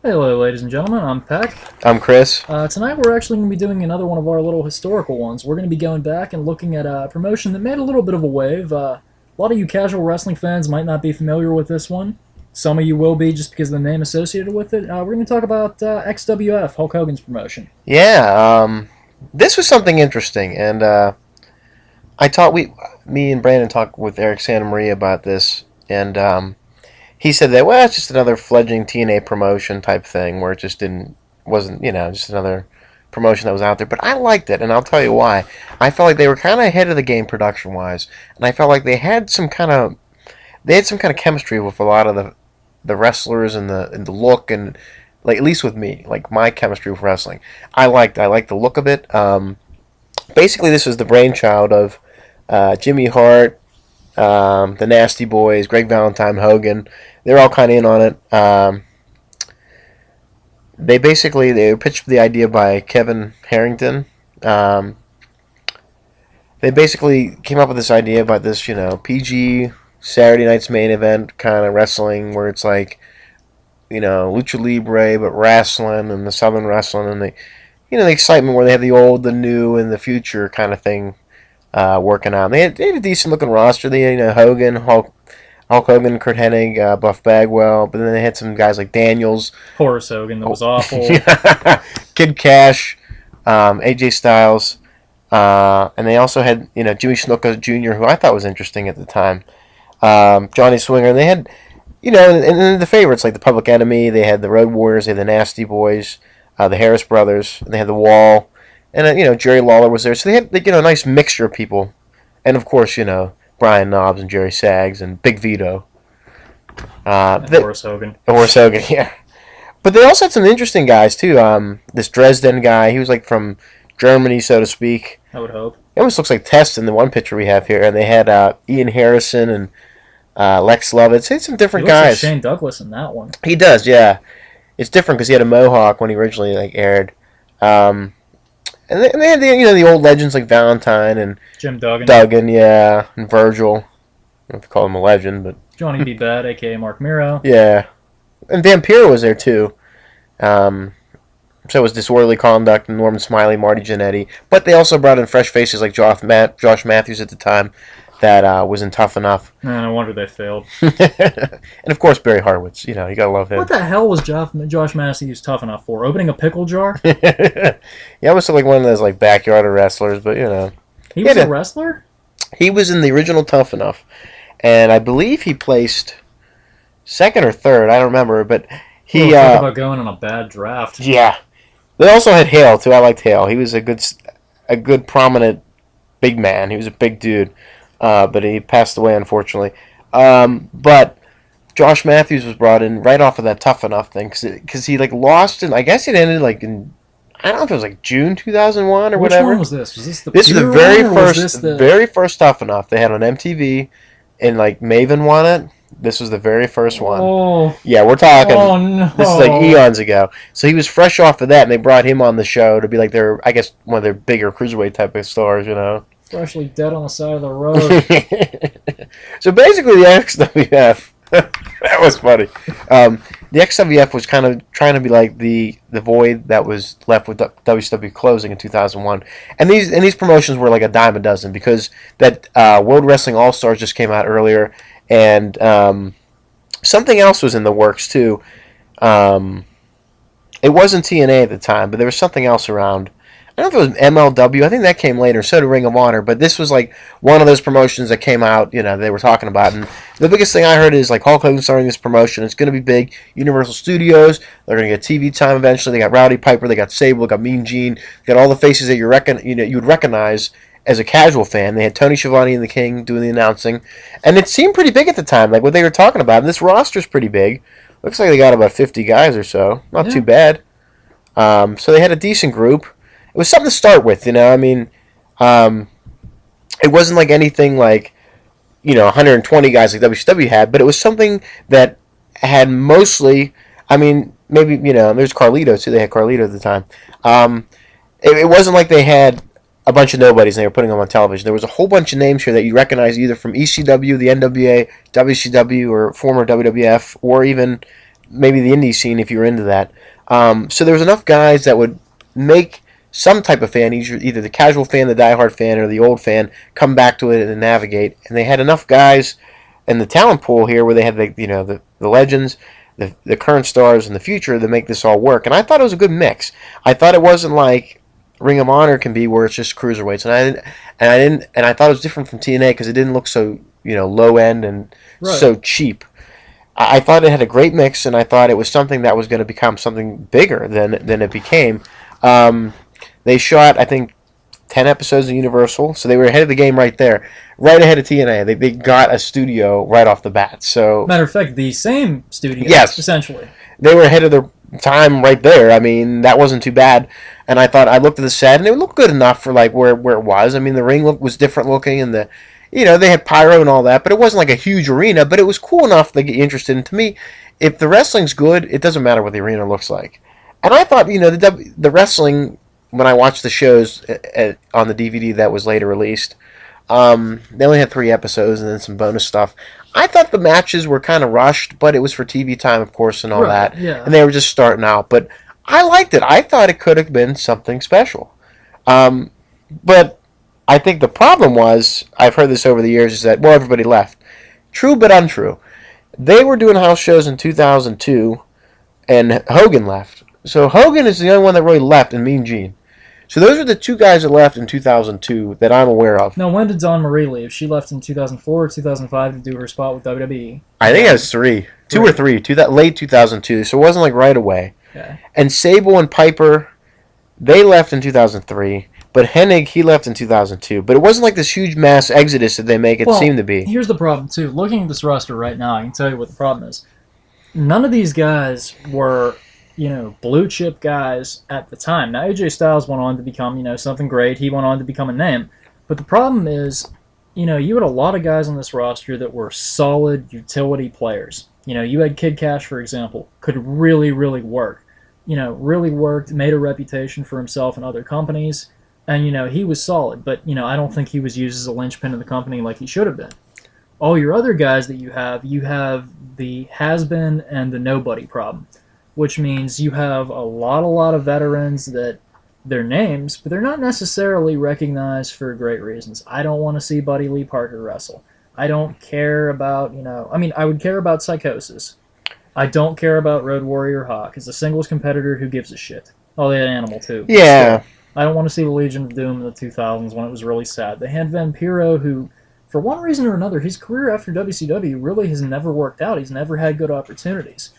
Hello, ladies and gentlemen. I'm Peck. I'm Chris. Tonight we're actually going to be doing another one of our little historical ones. We're going to be going back and looking at a promotion that made a little bit of a wave. A lot of you casual wrestling fans might not be familiar with this one. Some of you will be just because of the name associated with it. We're going to talk about XWF, Hulk Hogan's promotion. Yeah, this was something interesting, and me and Brandon talked with Eric Santa Maria about this, and he said that, well, it's just another fledgling TNA promotion type thing where it just wasn't, just another promotion that was out there. But I liked it, and I'll tell you why. I felt like they were kind of ahead of the game production-wise, and I felt like they had some kind of chemistry with a lot of the wrestlers and the look, and like at least with me, like my chemistry with wrestling. I liked the look of it. Basically, this was the brainchild of Jimmy Hart, the Nasty Boys, Greg Valentine, Hogan. They're all kind of in on it. They were pitched the idea by Kevin Harrington. They basically came up with this idea about this, PG Saturday night's main event kind of wrestling where it's like, lucha libre, but wrestling and the southern wrestling and the excitement where they have the old, the new, and the future kind of thing working out. They had a decent looking roster. They had Hogan, Hulk Hogan, Kurt Hennig, Buff Bagwell, but then they had some guys like Daniels, Horace Hogan, that was awful. Kid Cash, AJ Styles, and they also had Jimmy Snuka Jr., who I thought was interesting at the time. Johnny Swinger. And they had and the favorites like the Public Enemy. They had the Road Warriors. They had the Nasty Boys, the Harris Brothers. And they had the Wall, and Jerry Lawler was there. So they had a nice mixture of people, and of course Brian Knobbs and Jerry Saggs and Big Vito. Horace Hogan. Horace Hogan, yeah. But they also had some interesting guys too. This Dresden guy, he was like from Germany, so to speak. I would hope. It almost looks like Test in the one picture we have here. And they had Ian Harrison and Lex Lovitz. They had some different guys. Like Shane Douglas in that one. He does, yeah. It's different because he had a mohawk when he originally aired. And they had the old legends like Valentine and Jim Duggan. Duggan, yeah, and Virgil. I don't know if you call him a legend, but Johnny B. Bad, a.k.a. Mark Miro. Yeah. And Vampiro was there, too. So was Disorderly Conduct, Norman Smiley, Marty Jannetty. But they also brought in fresh faces like Josh Matthews at the time that was in Tough Enough. No wonder they failed. And, of course, Barry Harwitz. You gotta love him. What the hell was Josh Matthews Tough Enough for? Opening a pickle jar? He almost looked like one of those backyard wrestlers, but, He was a wrestler? He was in the original Tough Enough. And I believe he placed second or third. I don't remember, but he... talk about going on a bad draft. Yeah. They also had Hale, too. I liked Hale. He was a good prominent big man. He was a big dude. But he passed away, unfortunately. But Josh Matthews was brought in right off of that Tough Enough thing because he lost, and I guess it ended in, I don't know if it was June 2001 or whatever. Which one was this? Was this the This was the very first Tough Enough they had on MTV, and Maven won it. This was the very first one. Oh. Yeah, we're talking. Oh, no. This is eons ago. So he was fresh off of that, and they brought him on the show to be I guess one of their bigger cruiserweight type of stars, Freshly dead on the side of the road. So basically, the XWF. That was funny. The XWF was kind of trying to be like the void that was left with WCW closing in 2001, and these promotions were like a dime a dozen because that World Wrestling All Stars just came out earlier, and something else was in the works too. It wasn't TNA at the time, but there was something else around. I don't know if it was MLW. I think that came later. So did Ring of Honor. But this was one of those promotions that came out, they were talking about. And the biggest thing I heard is Hulk Hogan starting this promotion. It's going to be big. Universal Studios. They're going to get TV time eventually. They got Rowdy Piper. They got Sable. They got Mean Gene. They got all the faces that you would recognize as a casual fan. They had Tony Schiavone and the King doing the announcing. And it seemed pretty big at the time, what they were talking about. And this roster's pretty big. Looks like they got about 50 guys or so. Not too bad. So they had a decent group. It was something to start with, it wasn't anything 120 guys like WCW had, but it was something that had mostly, maybe, there's Carlito too, they had Carlito at the time. It wasn't like they had a bunch of nobodies and they were putting them on television. There was a whole bunch of names here that you recognize either from ECW, the NWA, WCW, or former WWF, or even maybe the indie scene if you were into that. So there was enough guys that would make some type of fan, either the casual fan, the diehard fan, or the old fan, come back to it and navigate. And they had enough guys in the talent pool here where they had the legends, the current stars, and the future to make this all work. And I thought it was a good mix. I thought it wasn't like Ring of Honor can be where it's just cruiserweights, and I thought it was different from TNA because it didn't look so low end and so cheap. I thought it had a great mix, and I thought it was something that was going to become something bigger than it became. They shot, I think, 10 episodes of Universal, so they were ahead of the game right there, right ahead of TNA. They got a studio right off the bat. So matter of fact, the same studio, yes, essentially. They were ahead of their time right there. I mean, that wasn't too bad. And I thought, I looked at the set, and it looked good enough for like where it was. I mean, the ring was different looking, and they had pyro and all that, but it wasn't like a huge arena, but it was cool enough to get you interested. And to me, if the wrestling's good, it doesn't matter what the arena looks like. And I thought, the wrestling, when I watched the shows on the DVD that was later released, they only had 3 episodes and then some bonus stuff. I thought the matches were kind of rushed, but it was for TV time, of course, and all that. Yeah. And they were just starting out. But I liked it. I thought it could have been something special. But I think the problem was, I've heard this over the years, is that, everybody left. True but untrue. They were doing house shows in 2002, and Hogan left. So Hogan is the only one that really left, and Mean Gene. So those are the 2 guys that left in 2002 that I'm aware of. Now, when did Dawn Marie leave? She left in 2004 or 2005 to do her spot with WWE. I think it was 3. 2 or 3. Late 2002. So it wasn't like right away. Okay. And Sable and Piper, they left in 2003. But Hennig, he left in 2002. But it wasn't like this huge mass exodus that they make it seem to be. Here's the problem, too. Looking at this roster right now, I can tell you what the problem is. None of these guys were, blue chip guys at the time. Now, AJ Styles went on to become, something great. He went on to become a name. But the problem is, you had a lot of guys on this roster that were solid utility players. You had Kid Cash, for example, could really, really work. Really worked, made a reputation for himself in other companies. And, he was solid, but, I don't think he was used as a linchpin of the company like he should have been. All your other guys that you have the has-been and the nobody problem, which means you have a lot of veterans that they're names, but they're not necessarily recognized for great reasons. I don't want to see Buddy Lee Parker wrestle. I don't care about, I would care about Psychosis. I don't care about Road Warrior Hawk. As a singles competitor, who gives a shit? Oh, they had Animal, too. Yeah. I don't want to see the Legion of Doom in the 2000s when it was really sad. They had Vampiro, who, for one reason or another, his career after WCW really has never worked out. He's never had good opportunities.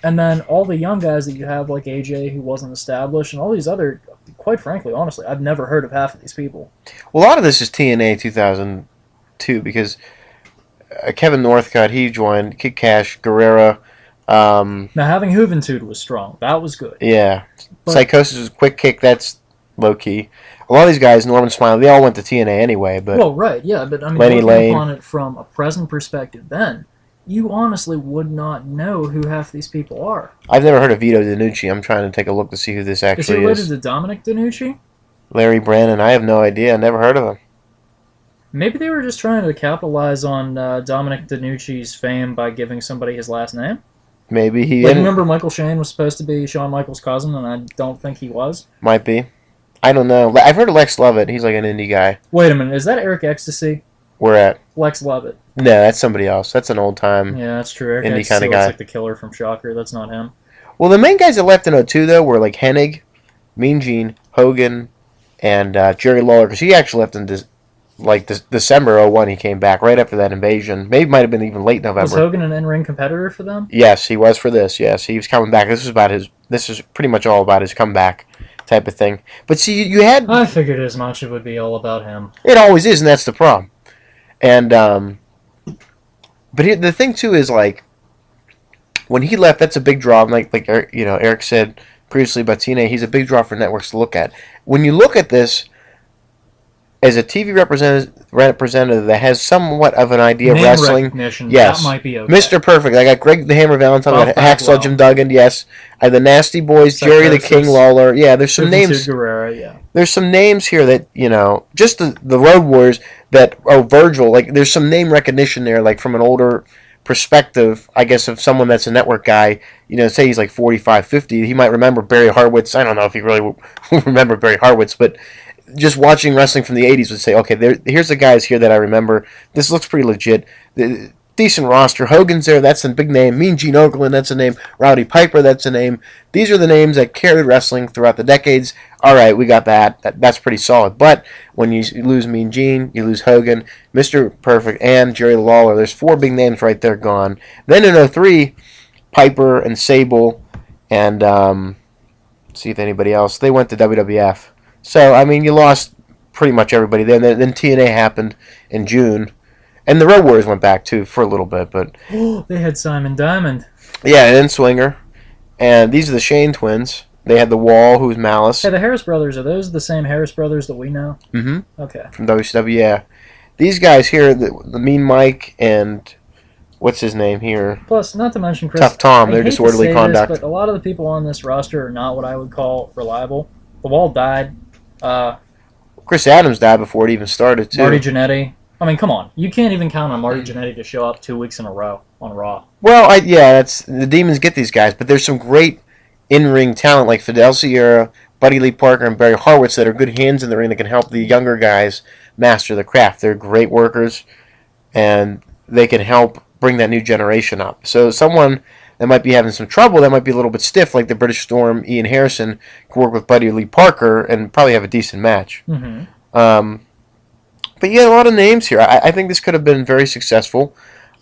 And then all the young guys that you have, like AJ, who wasn't established, and all these other, quite frankly, honestly, I've never heard of half of these people. Well, a lot of this is TNA 2002, because Kevin Northcutt, he joined, Kid Cash, Guerrera. Now, having Juventud was strong. That was good. Yeah. Psychosis was Quick Kick, that's low-key. A lot of these guys, Norman Smiley, they all went to TNA anyway. But well, right, yeah, but Lenny looking Lane. upon it from a present perspective then, you honestly would not know who half these people are. I've never heard of Vito DiNucci. I'm trying to take a look to see who this actually is. Is he related to Dominic DiNucci? Larry Brannon, I have no idea. I never heard of him. Maybe they were just trying to capitalize on Dominic DiNucci's fame by giving somebody his last name. Maybe he didn't. Remember Michael Shane was supposed to be Shawn Michaels' cousin, and I don't think he was? Might be. I don't know. I've heard of Lex Lovett. He's like an indie guy. Wait a minute. Is that Eric Ecstasy? Where at? Lex Lovett. No, that's somebody else. That's an old-time yeah, that's true. Eric indie Ecstasy kind of guy. looks like the killer from Shocker. That's not him. Well, the main guys that left in 02, though, were like Hennig, Mean Gene, Hogan, and Jerry Lawler, because he actually left in December 01. He came back right after that invasion. Maybe might have been even late November. Was Hogan an in-ring competitor for them? Yes, he was for this. Yes, he was coming back. This is pretty much all about his comeback type of thing. But see, you had... I figured as much it would be all about him. It always is, and that's the problem. And, but the thing, too, is, like, when he left, that's a big draw. Like Eric said previously about TNA, he's a big draw for networks to look at. When you look at this as a TV representative that has somewhat of an idea of wrestling, yes, that might be okay. Mr. Perfect. I got Greg the Hammer Valentine, I got Hacksaw Jim Duggan, yes. I have the Nasty Boys, Jerry the King Lawler. Yeah, there's some names. Guerrera, yeah. There's some names here that, just the Road Warriors that, Virgil, like, there's some name recognition there, like, from an older perspective, I guess, of someone that's a network guy, say he's like 45, 50, he might remember Barry Hartwitz. I don't know if he really will remember Barry Hartwitz, but just watching wrestling from the 80s would say, okay, here's the guys here that I remember. This looks pretty legit. Decent roster. Hogan's there, that's a big name. Mean Gene Okerlund, that's a name. Rowdy Piper, that's a name. These are the names that carried wrestling throughout the decades. All right, we got that. That's pretty solid. But when you lose Mean Gene, you lose Hogan, Mr. Perfect, and Jerry Lawler. There's 4 big names right there gone. Then in 03, Piper and Sable and see if anybody else. They went to WWF. So, I mean, you lost pretty much everybody there. Then TNA happened in June. And the Road Warriors went back, too, for a little bit. But they had Simon Diamond. Yeah, and then Swinger. And these are the Shane twins. They had the Wall, who was Malice. Hey, the Harris brothers, are those the same Harris brothers that we know? Mm-hmm. Okay. From WCW, yeah. These guys here, the Mean Mike and... What's his name here? Plus, not to mention Chris... Tough Tom. They're disorderly conduct. This, but a lot of the people on this roster are not what I would call reliable. The Wall died. Chris Adams died before it even started, too. Marty Jannetty. I mean, come on. You can't even count on Marty Jannetty to show up 2 weeks in a row on Raw. Well, that's the Demons get these guys, but there's some great in-ring talent like Fidel Sierra, Buddy Lee Parker, and Barry Hartwitz that are good hands in the ring that can help the younger guys master the craft. They're great workers, and they can help bring that new generation up. So someone that might be having some trouble, that might be a little bit stiff, like the British Storm, Ian Harrison, can work with Buddy Lee Parker and probably have a decent match. Mm-hmm. But you had a lot of names here. I think this could have been very successful.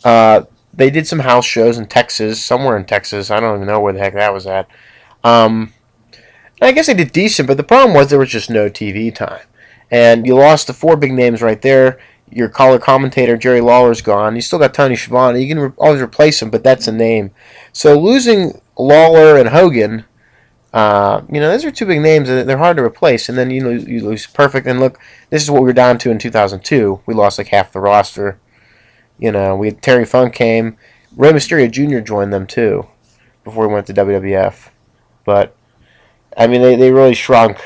They did some house shows in Texas, somewhere in Texas. I don't even know where the heck that was at. I guess they did decent, but the problem was there was just no TV time. And you lost the 4 big names right there. Your color commentator, Jerry Lawler's gone. You still got Tony Schiavone. You can always replace him, but that's a name. So losing Lawler and Hogan, those are 2 big names. They're hard to replace. And then you lose Perfect. And look, this is what we were down to in 2002. We lost like half the roster. We had Terry Funk came. Rey Mysterio Jr. joined them too before he went to WWF. But, I mean, they really shrunk.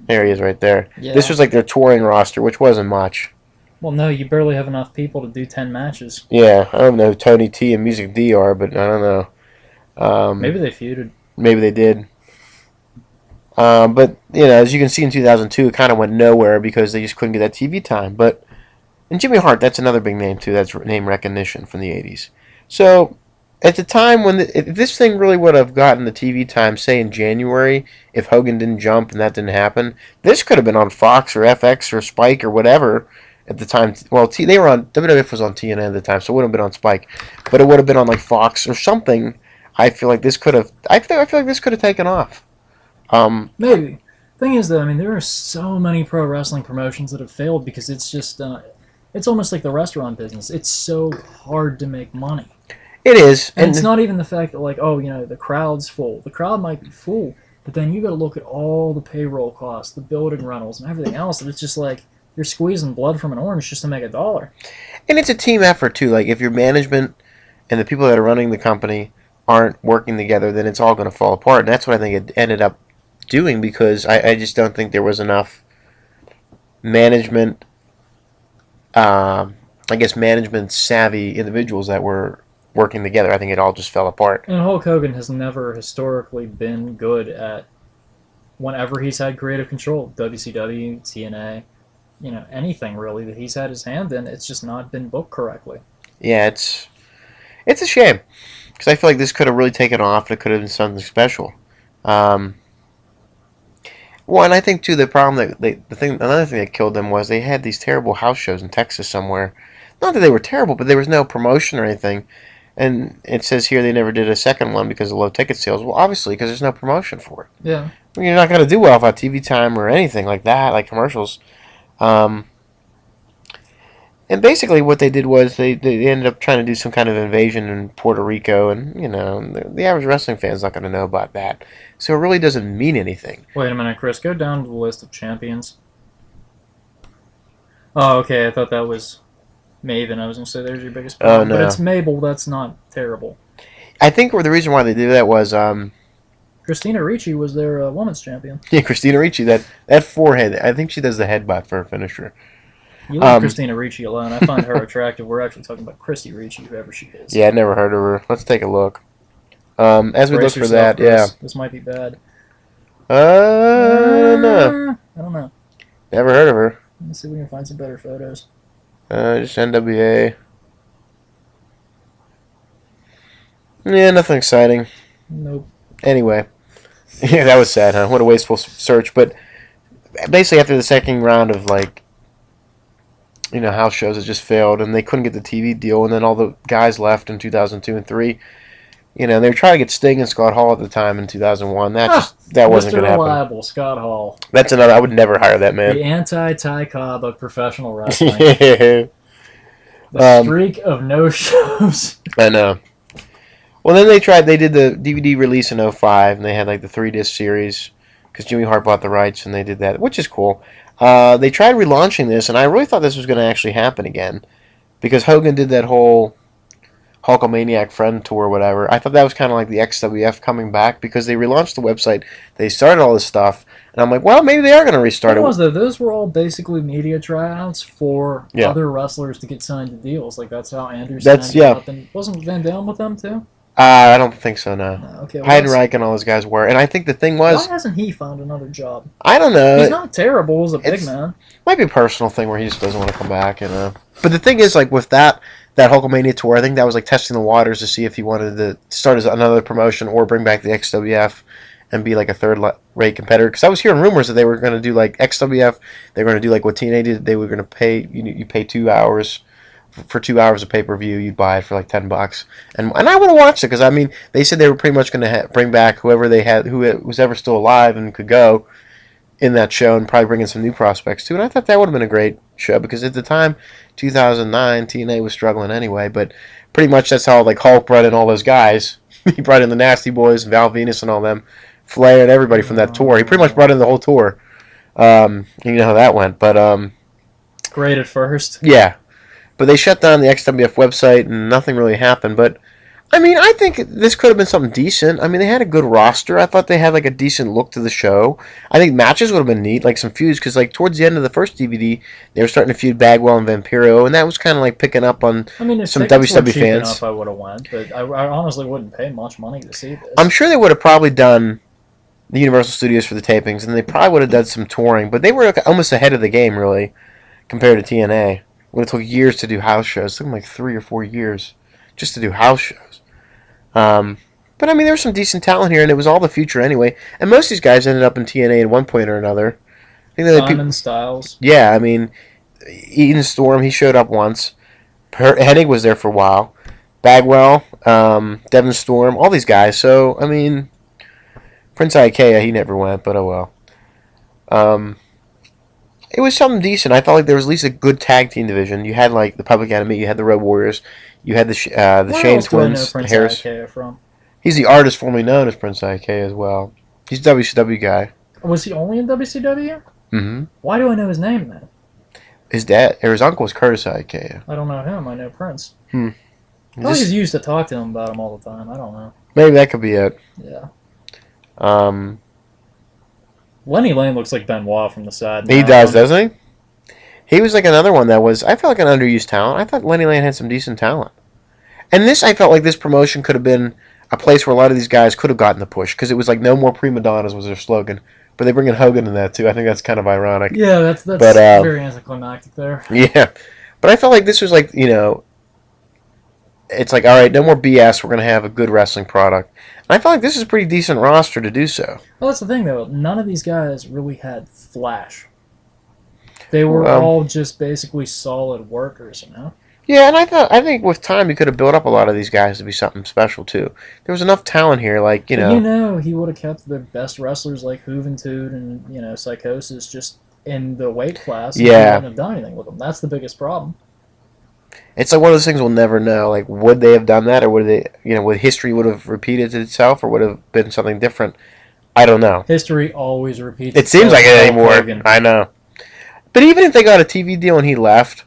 There he is right there. Yeah. This was like their touring roster, which wasn't much. Well, no, you barely have enough people to do 10 matches. Yeah, I don't know who Tony T and Music D are, but I don't know. Maybe they feuded. Maybe they did. But, as you can see in 2002, it kind of went nowhere because they just couldn't get that TV time. And Jimmy Hart, that's another big name, too. That's name recognition from the 80s. So, at the time when if this thing really would have gotten the TV time, say in January, if Hogan didn't jump and that didn't happen, this could have been on Fox or FX or Spike or whatever at the time. Well, they were on, WWF was on TNN at the time, so it wouldn't have been on Spike. But it would have been on like Fox or something. I feel like this could have, I feel like this could have taken off. Maybe. Thing is, though, I mean, there are so many pro wrestling promotions that have failed because it's just, it's almost like the restaurant business. It's so hard to make money. It is. And it's not even the fact that, like, the crowd's full. The crowd might be full, but then you got to look at all the payroll costs, the building rentals, and everything else. And it's just like you're squeezing blood from an orange just to make $1. And it's a team effort, too. Like, if your management and the people that are running the company aren't working together, then it's all going to fall apart. And that's what I think it ended up doing because I just don't think there was enough management, management-savvy individuals that were working together. I think it all just fell apart. And Hulk Hogan has never historically been good at whenever he's had creative control. WCW, TNA, anything really that he's had his hand in, it's just not been booked correctly. Yeah, it's a shame because I feel like this could have really taken off. It could have been something special. Well, and I think too the problem that another thing that killed them was they had these terrible house shows in Texas somewhere. Not that they were terrible, but there was no promotion or anything. And it says here they never did a second one because of low ticket sales. Well, obviously, because there's no promotion for it. Yeah. I mean, you're not going to do well without TV time or anything like that, like commercials. And basically what they did was they ended up trying to do some kind of invasion in Puerto Rico, and, the average wrestling fan's not going to know about that. So it really doesn't mean anything. Wait a minute, Chris. Go down to the list of champions. Oh, okay. I thought that was Maven. I was going to say there's your biggest problem. Oh, no. But it's Mabel. That's not terrible. I think the reason why they did that was... Christina Ricci was their women's champion. Yeah, Christina Ricci. That forehead. I think she does the headbutt for her finisher. You leave Christina Ricci alone. I find her attractive. We're actually talking about Christy Ricci, whoever she is. Yeah, I never heard of her. Let's take a look. As we look for that, Chris. Yeah. This might be bad. No. I don't know. Never heard of her. Let's see if we can find some better photos. Just NWA. Yeah, nothing exciting. Nope. Anyway. Yeah, that was sad, huh? What a wasteful search. But basically after the second round of, house shows, it just failed, and they couldn't get the TV deal, and then all the guys left in 2002 and 3. They were trying to get Sting and Scott Hall at the time in 2001. That wasn't going to happen. Mr. Reliable, Scott Hall. That's another. I would never hire that man. The anti-Ty Cobb of professional wrestling. The streak of no shows. I know. Well, then they did the DVD release in 2005, and they had the 3-disc series because Jimmy Hart bought the rights, and they did that, which is cool. They tried relaunching this, and I really thought this was going to actually happen again because Hogan did that whole Hulkamaniac Friend Tour or whatever. I thought that was kind of like the XWF coming back because they relaunched the website. They started all this stuff. And I'm like, well, maybe they are going to restart it. Those were all basically media tryouts for other wrestlers to get signed to deals. That's how Anderson ended up. And wasn't Van Dam with them too? I don't think so, no. Okay, Heidenreich and all those guys were. And I think the thing was... Why hasn't he found another job? I don't know. He's not terrible as a big man. Might be a personal thing where he just doesn't want to come back. But the thing is, with that Hulkamania tour, I think that was testing the waters to see if he wanted to start as another promotion or bring back the XWF and be a third-rate competitor. Because I was hearing rumors that they were going to do XWF. They were going to do what TNA did. They were going to pay you pay 2 hours for 2 hours of pay-per-view. You'd buy it for $10, and I would have watched it because they said they were pretty much going to bring back whoever they had, who was ever still alive and could go in that show, and probably bring in some new prospects too. And I thought that would have been a great show because at the time, 2009, TNA was struggling anyway. But pretty much that's how Hulk brought in all those guys. He brought in the Nasty Boys, Val Venus, and all them, Flair, and everybody from that tour. He pretty much brought in the whole tour. You know how that went, but great at first. Yeah, but they shut down the XWF website, and nothing really happened. But I think this could have been something decent. They had a good roster. I thought they had a decent look to the show. I think matches would have been neat, some feuds, because towards the end of the first DVD, they were starting to feud Bagwell and Vampiro, and that was kind of picking up on some WCW fans. Enough, I would have went, but I honestly wouldn't pay much money to see this. I'm sure they would have probably done the Universal Studios for the tapings, and they probably would have done some touring, but they were almost ahead of the game, really, compared to TNA. It would have took years to do house shows. It took them 3 or 4 years just to do house shows. But there was some decent talent here, and it was all the future anyway. And most of these guys ended up in TNA at one point or another. I think Simon Styles. Yeah, Eden Storm, he showed up once. Hennig was there for a while. Bagwell, Devin Storm, all these guys. So, Prince Ikea, he never went, but oh well. It was something decent. I felt there was at least a good tag team division. You had the Public Enemy, you had the Road Warriors, you had the Shane Twins, Harris. Ikea from? He's the artist formerly known as Prince Ikea as well. He's a WCW guy. Was he only in WCW? Mm-hmm. Why do I know his name then? His dad, or his uncle, was Curtis Ikea. I don't know him. I know Prince. I just used to talk to him about him all the time. I don't know. Maybe that could be it. Yeah. Lenny Lane looks like Benoit from the side. He does, doesn't he? He was another one that was, I felt an underused talent. I thought Lenny Lane had some decent talent. And I felt this promotion could have been a place where a lot of these guys could have gotten the push, because it was no more prima donnas was their slogan. But they bring in Hogan in that too. I think that's kind of ironic. Yeah, that's very anticlimactic there. Yeah. But I felt this was it's all right, no more BS. We're going to have a good wrestling product. And I felt this is a pretty decent roster to do so. Well, that's the thing, though. None of these guys really had flash. They were all just basically solid workers, Yeah, and I think with time you could have built up a lot of these guys to be something special too. There was enough talent here, he would have kept the best wrestlers like Juventud and Psychosis just in the weight class. And he wouldn't have done anything with them. That's the biggest problem. It's one of those things we'll never know. Would they have done that, or would they? Would history would have repeated itself, or would have been something different? I don't know. History always repeats. It seems like it anymore. I know. But even if they got a TV deal and he left,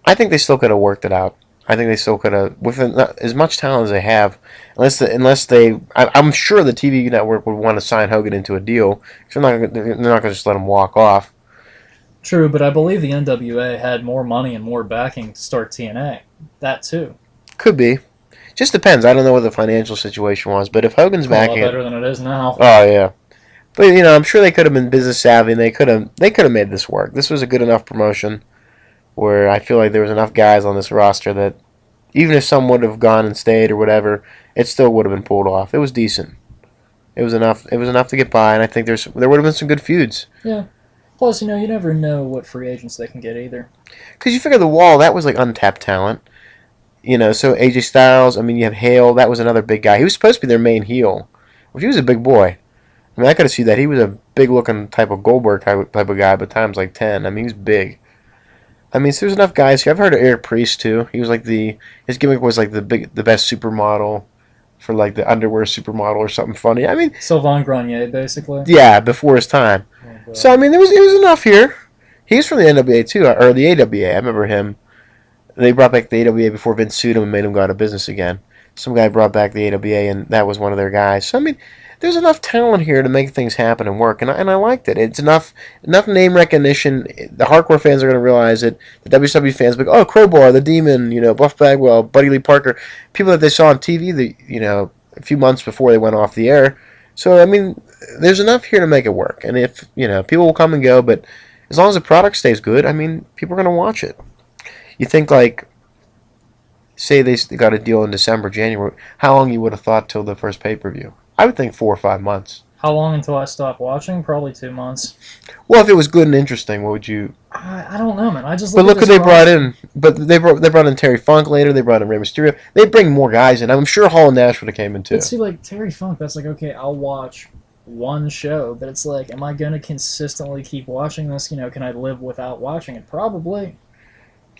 I think they still could have worked it out. I think they still could have, with as much talent as they have, unless they. I'm sure the TV network would want to sign Hogan into a deal. They're not going to just let him walk off. True, but I believe the NWA had more money and more backing to start TNA. That too. Could be. Just depends. I don't know what the financial situation was, but if Hogan's A lot backing better it, than it is now. oh yeah. But I'm sure they could have been business savvy and they could have made this work. This was a good enough promotion where I feel like there was enough guys on this roster that even if some would have gone and stayed or whatever, it still would have been pulled off. It was decent. It was enough. It was enough to get by, and I think there would have been some good feuds. Yeah. Plus, you never know what free agents they can get either. Because you figure the Wall, that was like untapped talent. So AJ Styles, you have Hale, that was another big guy. He was supposed to be their main heel, which he was a big boy. I could have seen that. He was a big-looking type of Goldberg type of guy, but times like 10. He's big. So there's enough guys here. I've heard of Eric Priest, too. He was like his gimmick was like the best supermodel for like the underwear supermodel or something funny. Sylvain Grenier, basically. Yeah, before his time. Oh, So, it was enough here. He's from the NWA, too, or the AWA. I remember him. They brought back the AWA before Vince sued him and made him go out of business again. Some guy brought back the AWA, and that was one of their guys. So, there's enough talent here to make things happen and work, and I liked it. It's enough name recognition. The hardcore fans are going to realize it. The WCW fans will be like, oh, Crowbar, the Demon, Buff Bagwell, Buddy Lee Parker, people that they saw on TV, a few months before they went off the air. So, there's enough here to make it work. And if, people will come and go, but as long as the product stays good, people are going to watch it. You think, like, say they got a deal in December, January, how long you would have thought till the first pay-per-view? I would think 4 or 5 months. How long until I stop watching? Probably 2 months. Well, if it was good and interesting, what would you... I don't know, man. But look who they brought in. But they brought in Terry Funk later. They brought in Rey Mysterio. They bring more guys in. I'm sure Hall and Nash would have came in too. But see, like Terry Funk, that's like, okay, I'll watch one show, but it's like, am I going to consistently keep watching this? Can I live without watching it? Probably.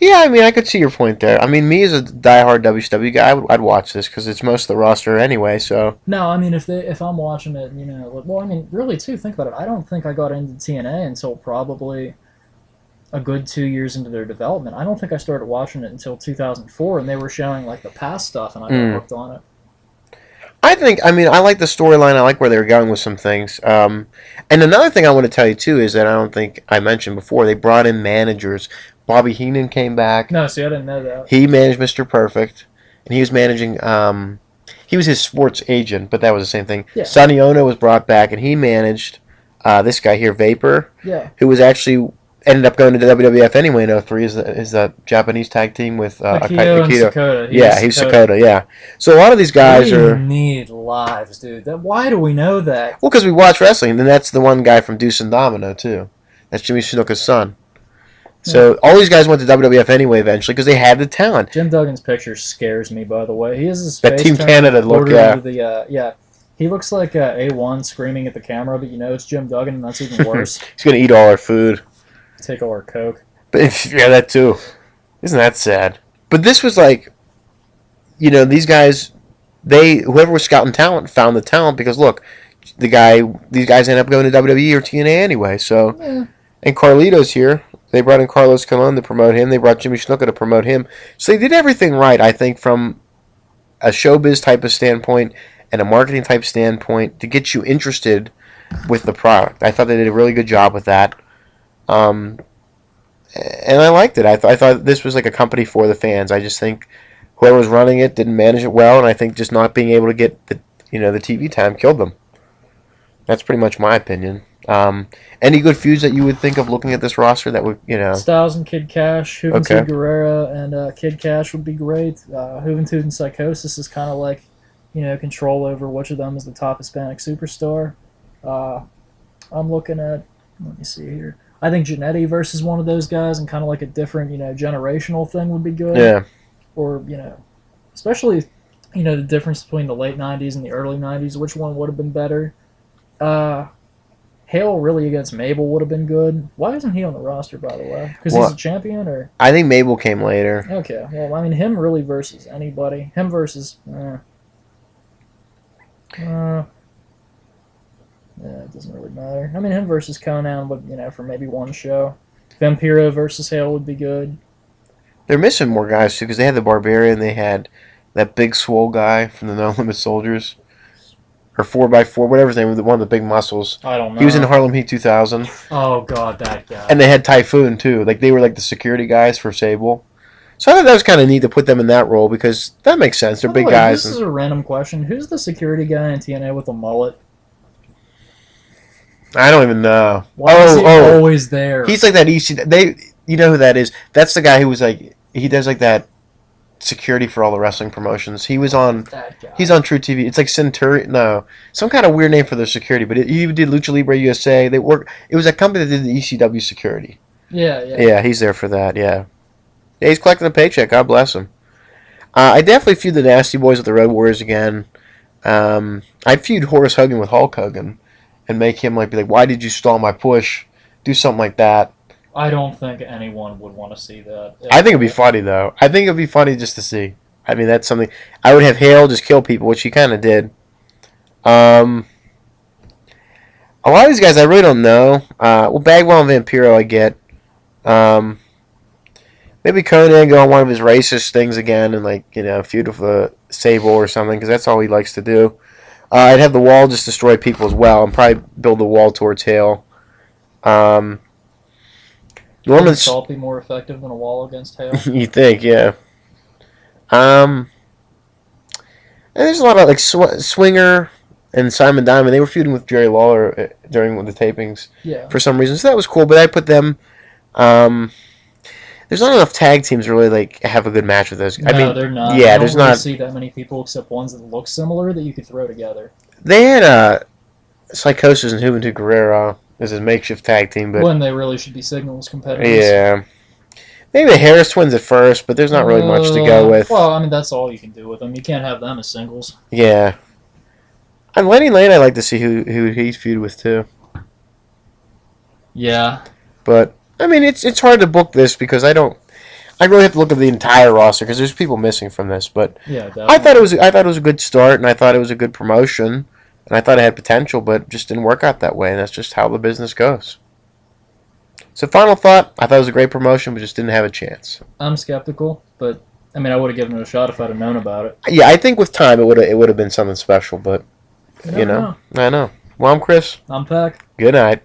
Yeah, I could see your point there. Me as a diehard WCW guy, I'd watch this because it's most of the roster anyway. So no, if I'm watching it, really too. Think about it. I don't think I got into TNA until probably a good 2 years into their development. I don't think I started watching it until 2004, and they were showing like the past stuff, and I got hooked on it. I think, I like the storyline. I like where they were going with some things. And another thing I want to tell you too is that I don't think I mentioned before. They brought in managers. Bobby Heenan came back. No, see, I didn't know that. He managed Mr. Perfect, and he was managing. He was his sports agent, but that was the same thing. Yeah. Sonny Ono was brought back, and he managed this guy here, Vapor. Yeah. Who was actually ended up going to the WWF anyway in 03 is that Japanese tag team with Akito and Sakota. He's Sakota. Yeah. So a lot of these guys we need lives, dude. Why do we know that? Well, because we watch wrestling, and then that's the one guy from Deuce and Domino too. That's Jimmy Snuka's son. So all these guys went to WWF anyway eventually because they had the talent. Jim Duggan's picture scares me, by the way. He has his that face Team Canada look, yeah. He looks like A1 screaming at the camera, but it's Jim Duggan, and that's even worse. He's going to eat all our food. Take all our Coke. But, yeah, that too. Isn't that sad? But this was like, these guys, whoever was scouting talent found the talent because, look, these guys end up going to WWE or TNA anyway. So, and Carlito's here. They brought in Carlos Colon to promote him. They brought Jimmy Snuka to promote him. So they did everything right, I think, from a showbiz type of standpoint and a marketing type standpoint to get you interested with the product. I thought they did a really good job with that. And I liked it. I thought this was like a company for the fans. I just think whoever was running it didn't manage it well, and I think just not being able to get the TV time killed them. That's pretty much my opinion. Any good feuds that you would think of looking at this roster that would, Styles and Kid Cash, Juventud Guerrera and Kid Cash would be great. Juventud and Psychosis is kind of like, control over which of them is the top Hispanic superstar. I'm looking at, let me see here. I think Jannetty versus one of those guys and kind of like a different, generational thing would be good. Yeah. Or, especially, the difference between the late 90s and the early 90s, which one would have been better. Hale really against Mabel would have been good. Why isn't he on the roster, by the way? Because he's a champion, or? I think Mabel came later. Okay, well, him really versus anybody. Him versus, yeah, it doesn't really matter. Him versus Conan would, for maybe one show. Vampiro versus Hale would be good. They're missing more guys, too, because they had the Barbarian, they had that big swole guy from the No Limit Soldiers. or 4x4, whatever his name was, one of the big muscles. I don't know. He was in Harlem Heat 2000. Oh God, that guy. And they had Typhoon too. Like they were like the security guys for Sable. So I thought that was kind of neat to put them in that role because that makes sense. They're big guys. This is a random question. Who's the security guy in TNA with a mullet? I don't even know. Why is he always there? He's like that EC. You know who that is? That's the guy who was like he does like that security for all the wrestling promotions. He was on. That guy. He's on True TV. It's like Centurion. No, some kind of weird name for their security. But he did Lucha Libre USA. They work. It was a company that did the ECW security. Yeah. Yeah, he's there for that. Yeah. Yeah, he's collecting a paycheck. God bless him. I definitely feud the Nasty Boys with the Road Warriors again. I'd feud Horace Hogan with Hulk Hogan and make him be like, why did you stall my push? Do something like that. I don't think anyone would want to see that. I think it'd be funny, though. I think it'd be funny just to see. I mean, that's something. I would have Hale just kill people, which he kind of did. A lot of these guys I really don't know. Well, Bagwell and Vampiro I get. Maybe Conan go on one of his racist things again and, feud with the Sable or something, because that's all he likes to do. I'd have the Wall just destroy people as well and probably build the Wall towards Hale. Would Salt be more effective than a Wall against Hale? You think, yeah. And there's a lot of, Swinger and Simon Diamond. They were feuding with Jerry Lawler during the tapings for some reason. So that was cool, but I put them... there's not enough tag teams to really have a good match with those. No, they're not. Yeah, I there's don't really not see that many people except ones that look similar that you could throw together. They had Psychosis and Juventud Guerrero as a makeshift tag team, but when they really should be singles competitors. Yeah, maybe the Harris Twins at first, but there's not really much to go with. Well, I mean that's all you can do with them. You can't have them as singles. Yeah, and Lenny Lane, I'd like to see who he's feud with too. Yeah, but. I mean, it's hard to book this because I really have to look at the entire roster because there's people missing from this. But yeah, definitely. I thought it was a good start, and I thought it was a good promotion, and I thought it had potential, but just didn't work out that way, and that's just how the business goes. So, final thought: I thought it was a great promotion, but just didn't have a chance. I'm skeptical, but I mean, I would have given it a shot if I'd have known about it. Yeah, I think with time it would have been something special, but I know. Well, I'm Chris. I'm Pac. Good night.